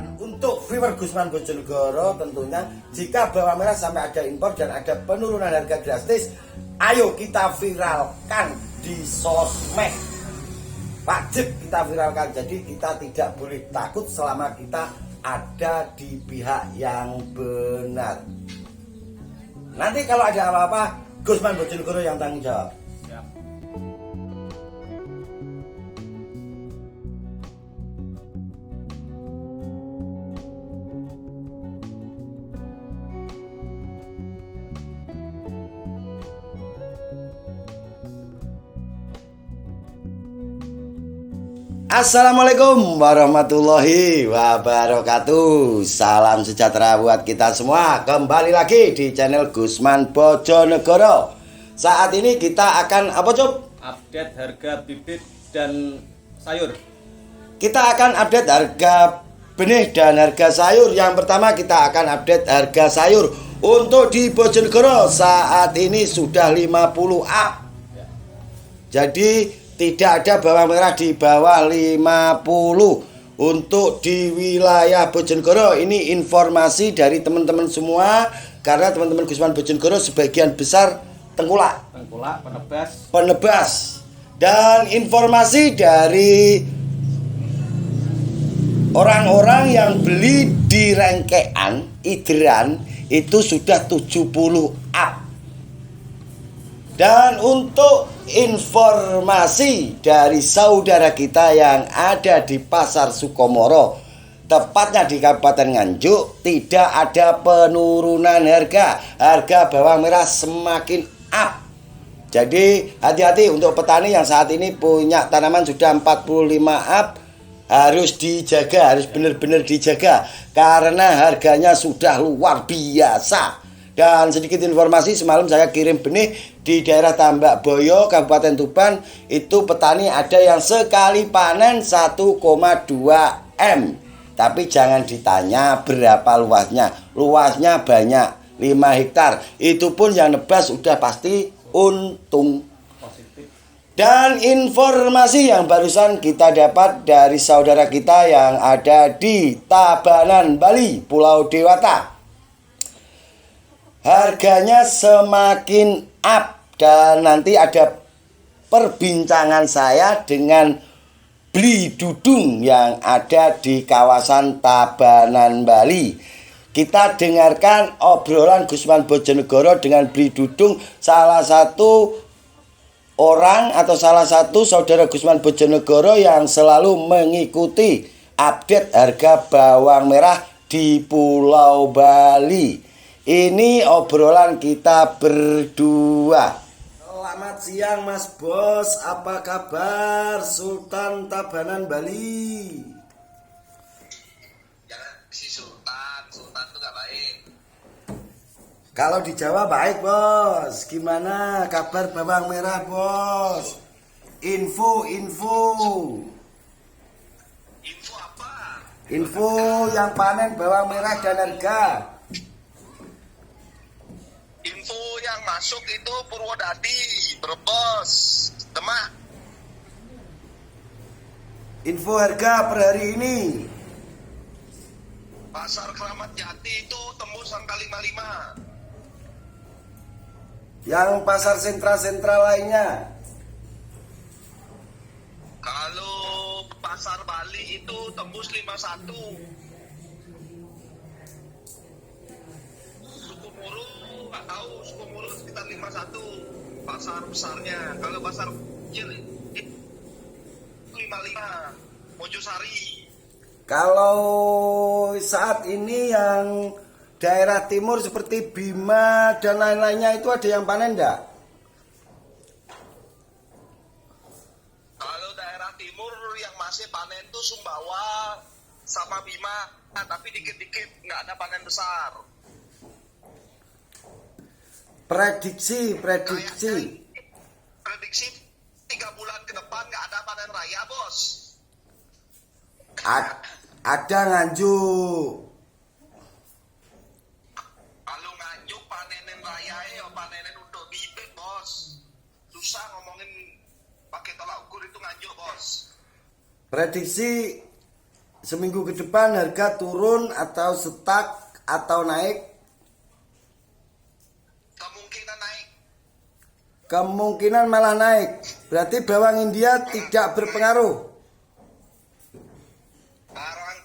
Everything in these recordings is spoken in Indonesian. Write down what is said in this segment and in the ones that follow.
Dan untuk viewer Gusman Bojonegoro tentunya jika bawang merah sampai ada impor dan ada penurunan harga drastis, ayo kita viralkan di sosmed. Wajib kita viralkan, jadi kita tidak boleh takut selama kita ada di pihak yang benar. Nanti kalau ada apa-apa, Gusman Bojonegoro yang tanggung jawab. Assalamualaikum warahmatullahi wabarakatuh. Salam sejahtera buat kita semua. Kembali lagi di channel Gusman Bojonegoro. Saat ini kita akan apa, Cuk? Update harga bibit dan sayur. Kita akan update harga benih dan harga sayur. Yang pertama kita akan update harga sayur. Untuk di Bojonegoro saat ini sudah 50 up. Jadi tidak ada bawang merah di bawah 50. Untuk di wilayah Bojonegoro ini informasi dari teman-teman semua, karena teman-teman Gusman Bojonegoro sebagian besar tengkulak, penebas. Dan informasi dari orang-orang yang beli di rengkean Idran itu sudah 70 up. Dan untuk informasi dari saudara kita yang ada di Pasar Sukomoro, tepatnya di Kabupaten Nganjuk, tidak ada penurunan harga. Harga bawang merah semakin up. Jadi hati-hati untuk petani yang saat ini punya tanaman sudah 45 up, harus dijaga, harus benar-benar dijaga karena harganya sudah luar biasa. Dan sedikit informasi, semalam saya kirim benih di daerah Tambak Boyo, Kabupaten Tuban. Itu petani ada yang sekali panen 1,2 M. Tapi jangan ditanya berapa luasnya. Luasnya banyak, 5 hektar. Itu pun yang nebas sudah pasti untung. Dan informasi yang barusan kita dapat dari saudara kita yang ada di Tabanan, Bali, Pulau Dewata, harganya semakin up. Dan nanti ada perbincangan saya dengan Bli Dudung yang ada di kawasan Tabanan, Bali. Kita dengarkan obrolan Gusman Bojonegoro dengan Bli Dudung, salah satu orang atau salah satu saudara Gusman Bojonegoro yang selalu mengikuti update harga bawang merah di Pulau Bali. Ini obrolan kita berdua. Selamat siang Mas Bos, apa kabar Sultan Tabanan Bali? Jangan si Sultan tuh gak baik. Kalau di Jawa baik Bos. Gimana kabar bawang merah Bos? Info apa? Info yang panen bawang merah dan harga. Info yang masuk itu Purwodadi, Brebes, Demak. Info harga per hari ini. Pasar Keramat Jati itu tembus angka 55. Yang pasar sentra-sentra lainnya. Kalau pasar Bali itu tembus 51. Sukomoro nggak tahu, Sukomoro sekitar 51 pasar besarnya. Kalau pasar kecil 55. Mojosari. Kalau saat ini yang daerah timur seperti Bima dan lain-lainnya itu ada yang panen enggak? Kalau daerah timur yang masih panen itu Sumbawa sama Bima, tapi dikit-dikit nggak ada panen besar. Prediksi Prediksi 3 bulan ke depan nggak ada panen raya, Bos. ada Nganjuk. Kalau Nganjuk panenin raya ya panenin untuk bibit, Bos. Susah ngomongin pakai tolak ukur itu Nganjuk, Bos. Prediksi seminggu ke depan harga turun atau stuck atau naik? Kemungkinan naik. Kemungkinan malah naik. Berarti bawang India tidak berpengaruh. Barang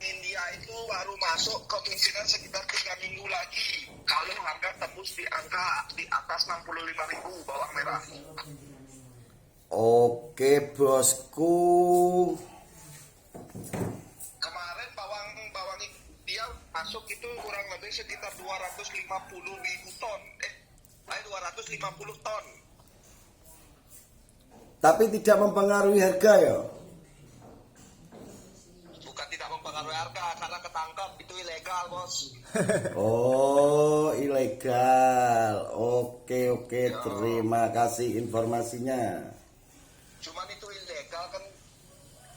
India itu baru masuk kemungkinan sekitar 3 minggu lagi. Kalau harga tembus di angka di atas 65.000 bawang merah. Oke bosku. Kemarin bawang India masuk itu kurang lebih sekitar 250.000 ton. 250 ton. Tapi tidak mempengaruhi harga ya? Bukan tidak mempengaruhi harga karena ketangkap itu ilegal, Bos. Oh, ilegal. Oke, terima kasih informasinya. Cuman itu ilegal kan,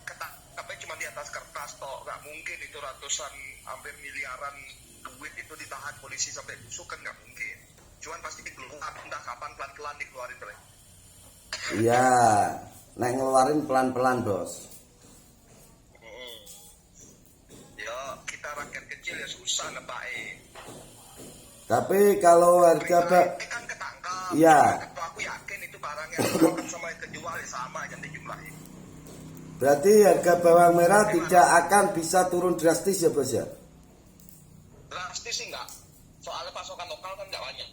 ketangkapnya cuma di atas kertas toh, nggak mungkin itu ratusan hampir miliaran duit itu ditahan polisi sampai busuk kan nggak mungkin. Cuman pasti dikeluar entah kapan pelan-pelan dikeluarin terus. Iya, nek ngeluarin pelan-pelan bos. Ya kita rakyat kecil ya susah nebain. Tapi kalau harga Kan ketangkap. Iya. Aku yakin itu barang yang ketangkap sama yang kejual ya sama aja dijumlahin. Berarti harga bawang merah tidak akan bisa turun drastis ya bos ya? Drastis sih enggak. Soalnya pasokan lokal kan nggak banyak.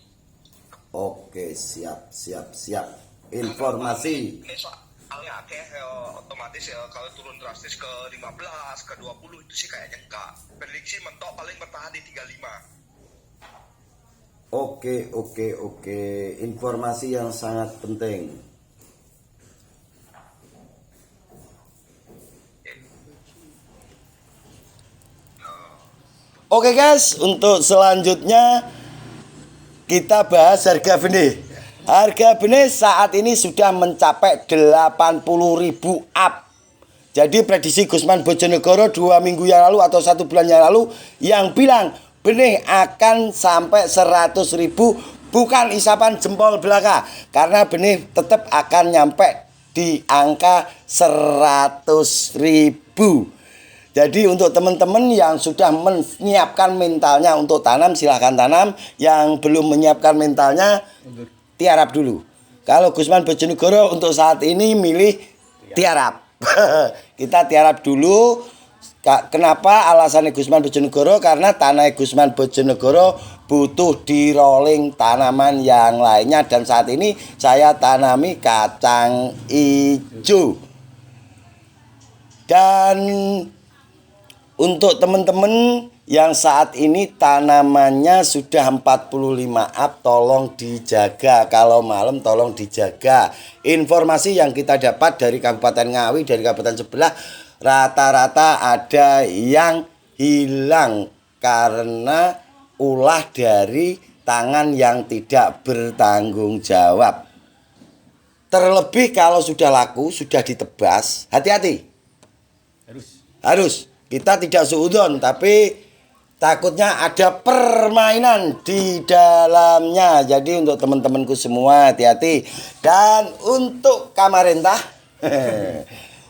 Oke, siap. Informasi. Ini soalnya otomatis ya kalau turun drastis ke 15, ke 20 itu sih kayaknya enggak. Prediksi mentok paling bertahan di 35. Oke. Informasi yang sangat penting. Oke guys, untuk selanjutnya kita bahas harga benih. Harga benih saat ini sudah mencapai 80.000 up. Jadi prediksi Gusman Bojonegoro 2 minggu yang lalu atau 1 bulan yang lalu yang bilang benih akan sampai 100.000 bukan isapan jempol belaka. Karena benih tetap akan nyampe di angka 100.000. Jadi untuk teman-teman yang sudah menyiapkan mentalnya untuk tanam silahkan tanam. Yang belum menyiapkan mentalnya tiarap dulu. Kalau Gusman Bojonegoro untuk saat ini milih tiarap. Kita tiarap dulu. Kenapa alasannya Gusman Bojonegoro? Karena tanah Gusman Bojonegoro butuh di rolling tanaman yang lainnya. Dan saat ini saya tanami kacang hijau. Dan untuk teman-teman yang saat ini tanamannya sudah 45 up, tolong dijaga. Kalau malam tolong dijaga. Informasi yang kita dapat dari Kabupaten Ngawi, dari kabupaten sebelah, rata-rata ada yang hilang karena ulah dari tangan yang tidak bertanggung jawab. Terlebih kalau sudah laku, sudah ditebas, hati-hati. Harus. Kita tidak suudzon, tapi takutnya ada permainan di dalamnya. Jadi untuk teman-temanku semua hati-hati. Dan untuk pemerintah,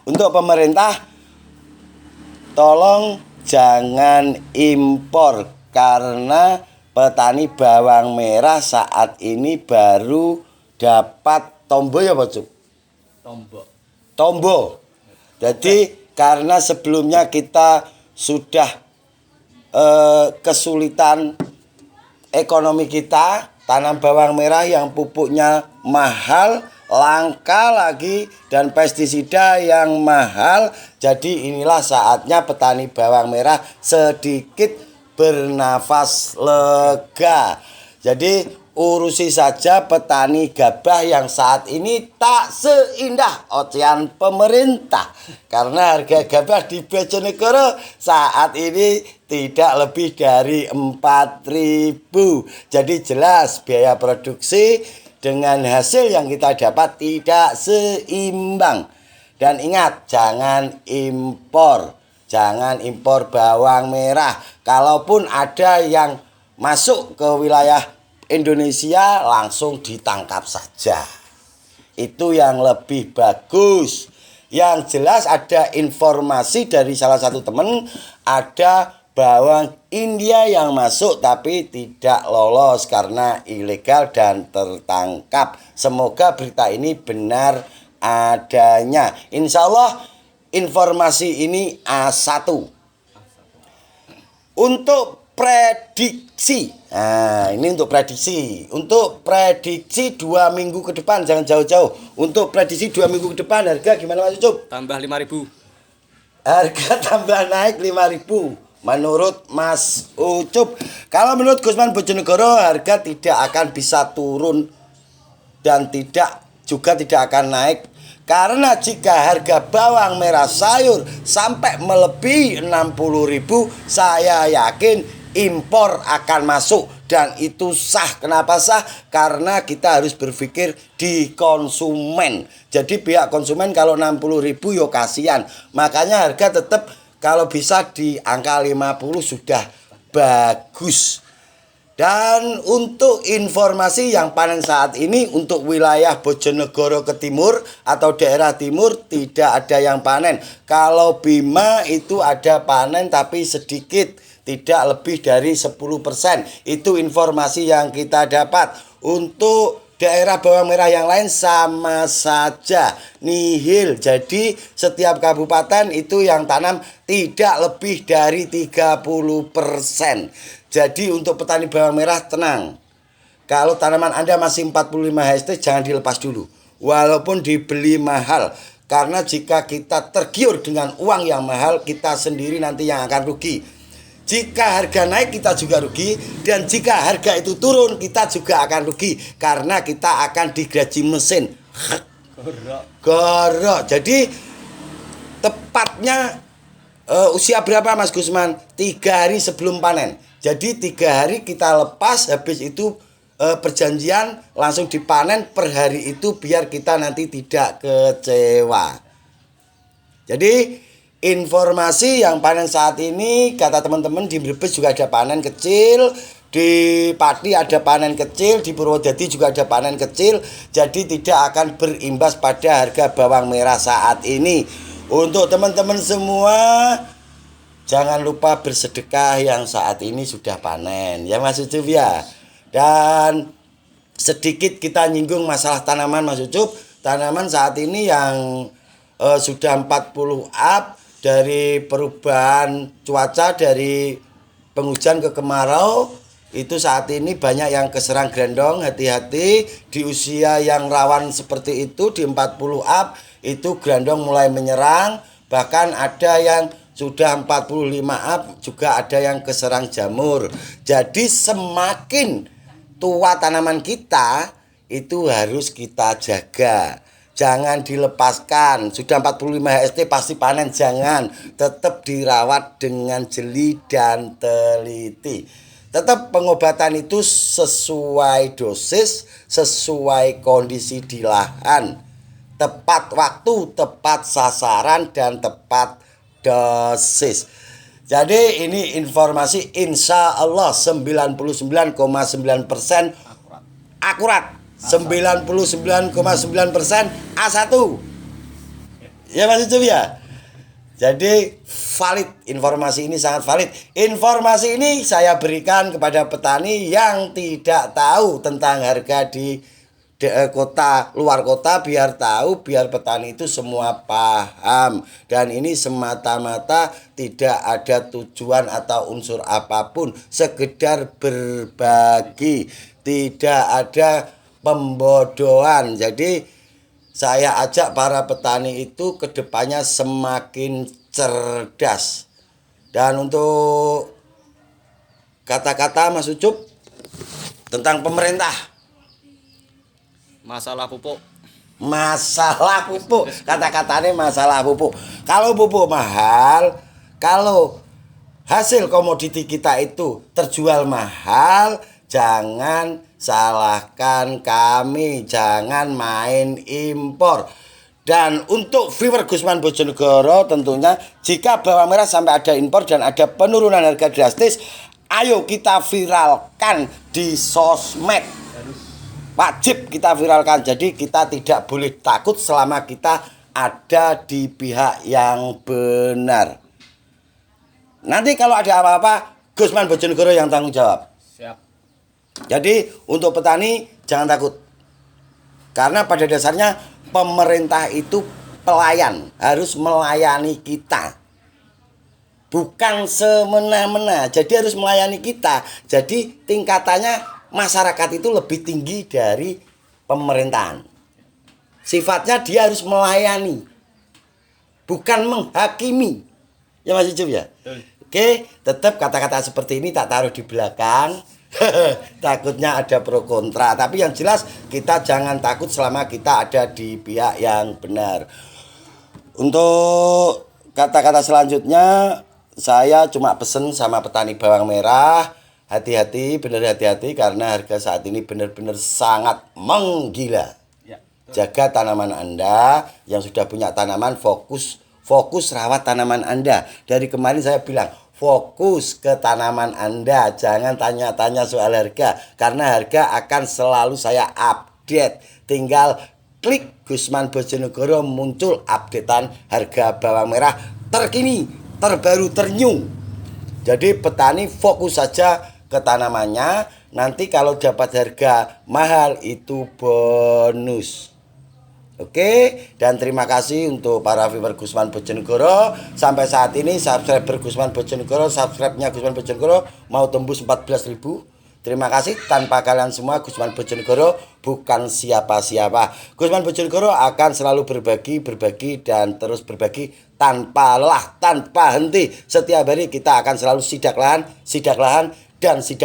untuk pemerintah tolong jangan impor karena petani bawang merah saat ini baru dapat tombo ya Pak Cuk? Tombo. Jadi karena sebelumnya kita sudah kesulitan ekonomi kita, tanam bawang merah yang pupuknya mahal, langka lagi, dan pestisida yang mahal. Jadi inilah saatnya petani bawang merah sedikit bernafas lega. Jadi urusi saja petani gabah yang saat ini tak seindah ocehan pemerintah. Karena harga gabah di Bojonegoro saat ini tidak lebih dari 4.000. Jadi jelas biaya produksi dengan hasil yang kita dapat tidak seimbang. Dan ingat, jangan impor. Jangan impor bawang merah. Kalaupun ada yang masuk ke wilayah Indonesia langsung ditangkap saja. Itu yang lebih bagus. Yang jelas ada informasi dari salah satu teman, ada bawang India yang masuk tapi tidak lolos karena ilegal dan tertangkap. Semoga berita ini benar adanya. Insya Allah informasi ini A1. Untuk prediksi, nah ini untuk prediksi. Untuk prediksi 2 minggu ke depan, jangan jauh-jauh. Untuk prediksi 2 minggu ke depan, harga gimana Mas Ucup? Tambah 5.000. Harga tambah naik 5.000 menurut Mas Ucup. Kalau menurut Gusman Bojonegoro, harga tidak akan bisa turun dan juga tidak akan naik. Karena jika harga bawang merah sayur sampai melebihi 60.000, saya yakin impor akan masuk. Dan itu sah. Kenapa sah? Karena kita harus berpikir di konsumen. Jadi pihak konsumen kalau 60.000 yo kasihan. Makanya harga tetap kalau bisa di angka 50 sudah bagus. Dan untuk informasi yang panen saat ini, untuk wilayah Bojonegoro ke timur atau daerah timur tidak ada yang panen. Kalau Bima itu ada panen tapi sedikit, tidak lebih dari 10%. Itu informasi yang kita dapat. Untuk daerah bawang merah yang lain sama saja, nihil. Jadi setiap kabupaten itu yang tanam tidak lebih dari 30%. Jadi untuk petani bawang merah tenang. Kalau tanaman Anda masih 45 HST jangan dilepas dulu. Walaupun dibeli mahal. Karena jika kita tergiur dengan uang yang mahal, kita sendiri nanti yang akan rugi. Jika harga naik kita juga rugi. Dan jika harga itu turun kita juga akan rugi. Karena kita akan digaji mesin. Gorok. Jadi tepatnya usia berapa Mas Gusman? 3 hari sebelum panen. Jadi 3 hari kita lepas, habis itu perjanjian langsung dipanen per hari itu biar kita nanti tidak kecewa. Jadi informasi yang panen saat ini, kata teman-teman di Brebes juga ada panen kecil, di Pati ada panen kecil, di Purwodadi juga ada panen kecil. Jadi tidak akan berimbas pada harga bawang merah saat ini. Untuk teman-teman semua, jangan lupa bersedekah yang saat ini sudah panen, ya Mas Ucup ya. Dan sedikit kita nyinggung masalah tanaman Mas Ucup. Tanaman saat ini yang sudah 40 up dari perubahan cuaca dari penghujan ke kemarau, itu saat ini banyak yang keserang grandong. Hati-hati di usia yang rawan seperti itu, di 40 up itu grandong mulai menyerang. Bahkan ada yang sudah 45 up juga ada yang keserang jamur. Jadi semakin tua tanaman kita itu harus kita jaga. Jangan dilepaskan. Sudah 45 HST pasti panen, jangan. Tetap dirawat dengan jeli dan teliti. Tetap pengobatan itu sesuai dosis, sesuai kondisi di lahan. Tepat waktu, tepat sasaran, dan tepat dosis. Jadi ini informasi insya Allah 99,9% akurat. 99,9% A1. Ya Mas Ucup ya. Jadi valid, informasi ini sangat valid. Informasi ini saya berikan kepada petani yang tidak tahu tentang harga di kota, luar kota, biar tahu, biar petani itu semua paham. Dan ini semata-mata tidak ada tujuan atau unsur apapun, sekedar berbagi, tidak ada pembodohan. Jadi saya ajak para petani itu kedepannya semakin cerdas. Dan untuk kata-kata Mas Ucup tentang pemerintah, Masalah pupuk. masalah pupuk, kata-katanya masalah pupuk. Kalau pupuk mahal, kalau hasil komoditi kita itu terjual mahal, jangan salahkan kami, jangan main impor. Dan untuk viewer Gusman Bojonegoro, tentunya jika bawang merah sampai ada impor dan ada penurunan harga drastis, ayo kita viralkan di sosmed. Wajib kita viralkan. Jadi kita tidak boleh takut selama kita ada di pihak yang benar. Nanti kalau ada apa-apa, Gusman Bojonegoro yang tanggung jawab. Siap. Jadi untuk petani jangan takut. Karena pada dasarnya pemerintah itu pelayan, harus melayani kita. Bukan semena-mena, jadi harus melayani kita. Jadi tingkatannya masyarakat itu lebih tinggi dari pemerintahan. Sifatnya dia harus melayani, bukan menghakimi. Ya Mas Icuk ya? Oke, tetap kata-kata seperti ini tak taruh di belakang. Takutnya ada pro kontra. Tapi yang jelas kita jangan takut selama kita ada di pihak yang benar. Untuk kata-kata selanjutnya, saya cuma pesen sama petani bawang merah, hati-hati, benar hati-hati karena harga saat ini benar-benar sangat menggila. Ya, betul. Jaga tanaman Anda yang sudah punya tanaman, fokus rawat tanaman Anda. Dari kemarin saya bilang fokus ke tanaman Anda, jangan tanya-tanya soal harga karena harga akan selalu saya update. Tinggal klik Gusman Bojonegoro, muncul updatean harga bawang merah terkini, terbaru, ternyum. Jadi petani fokus saja ke tanamannya. Nanti kalau dapat harga mahal itu bonus. Oke, dan terima kasih untuk para viewer Gusman Bojonegoro. Sampai saat ini subscriber Gusman Bojonegoro, subscribe-nya Gusman Bojonegoro mau tembus 14.000. Terima kasih, tanpa kalian semua Gusman Bojonegoro bukan siapa-siapa. Gusman Bojonegoro akan selalu berbagi dan terus berbagi tanpa lelah, tanpa henti. Setiap hari kita akan selalu sidak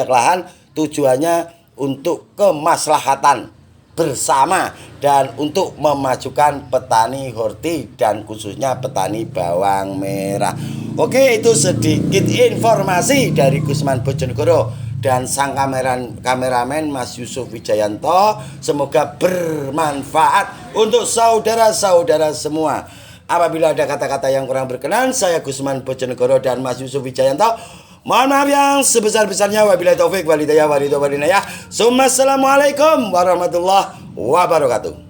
lahan. Tujuannya untuk kemaslahatan bersama dan untuk memajukan petani horti dan khususnya petani bawang merah. Oke, itu sedikit informasi dari Gusman Bojonegoro dan sang kameramen Mas Yusuf Wijayanto. Semoga bermanfaat untuk saudara-saudara semua. Apabila ada kata-kata yang kurang berkenan, saya Gusman Bojonegoro dan Mas Yusuf Wijayanto mohon maaf yang sebesar-besarnya. Wabillahi taufik walhidayah. Assalamualaikum warahmatullahi wabarakatuh.